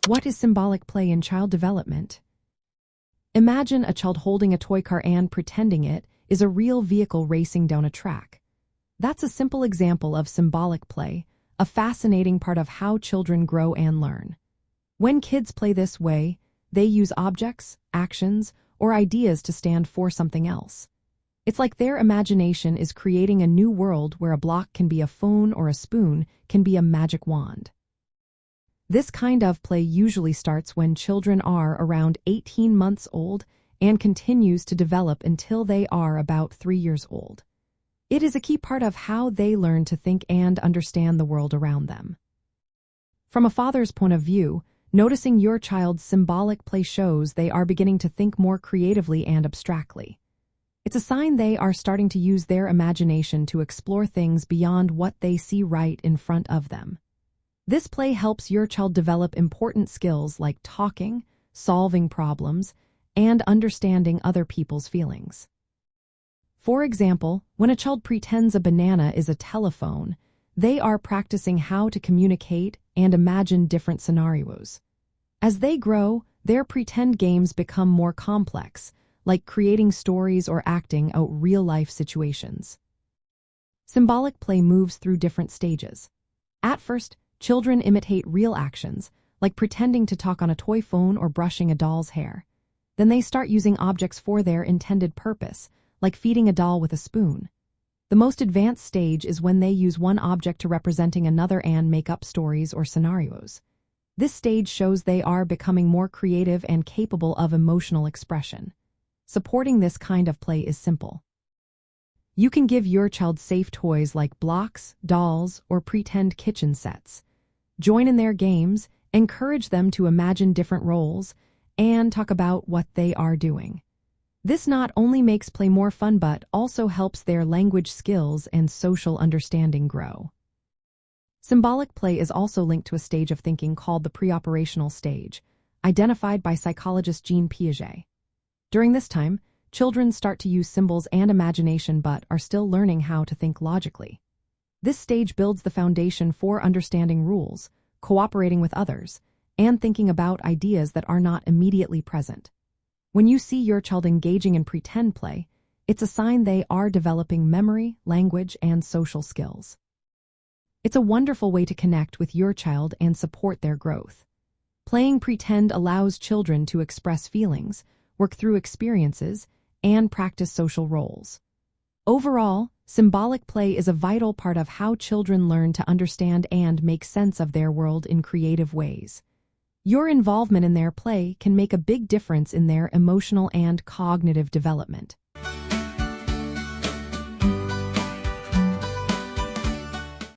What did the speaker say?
What is symbolic play in child development? Imagine a child holding a toy car and pretending it is a real vehicle racing down a track. That's a simple example of symbolic play, a fascinating part of how children grow and learn. When kids play this way, they use objects, actions, or ideas to stand for something else. It's like their imagination is creating a new world where a block can be a phone or a spoon can be a magic wand. This kind of play usually starts when children are around 18 months old and continues to develop until they are about 3 years old. It is a key part of how they learn to think and understand the world around them. From a father's point of view, noticing your child's symbolic play shows they are beginning to think more creatively and abstractly. It's a sign they are starting to use their imagination to explore things beyond what they see right in front of them. This play helps your child develop important skills like talking, solving problems, and understanding other people's feelings. For example, when a child pretends a banana is a telephone, they are practicing how to communicate and imagine different scenarios. As they grow, their pretend games become more complex, like creating stories or acting out real-life situations. Symbolic play moves through different stages. At first, children imitate real actions, like pretending to talk on a toy phone or brushing a doll's hair. Then they start using objects for their intended purpose, like feeding a doll with a spoon. The most advanced stage is when they use one object to representing another and make up stories or scenarios. This stage shows they are becoming more creative and capable of emotional expression. Supporting this kind of play is simple. You can give your child safe toys like blocks, dolls, or pretend kitchen sets. Join in their games, encourage them to imagine different roles, and talk about what they are doing. This not only makes play more fun but also helps their language skills and social understanding grow. Symbolic play is also linked to a stage of thinking called the pre-operational stage, identified by psychologist Jean Piaget. During this time, children start to use symbols and imagination but are still learning how to think logically. This stage builds the foundation for understanding rules, cooperating with others, and thinking about ideas that are not immediately present. When you see your child engaging in pretend play, it's a sign they are developing memory, language, and social skills. It's a wonderful way to connect with your child and support their growth. Playing pretend allows children to express feelings, work through experiences, and practice social roles. Overall, symbolic play is a vital part of how children learn to understand and make sense of their world in creative ways. Your involvement in their play can make a big difference in their emotional and cognitive development.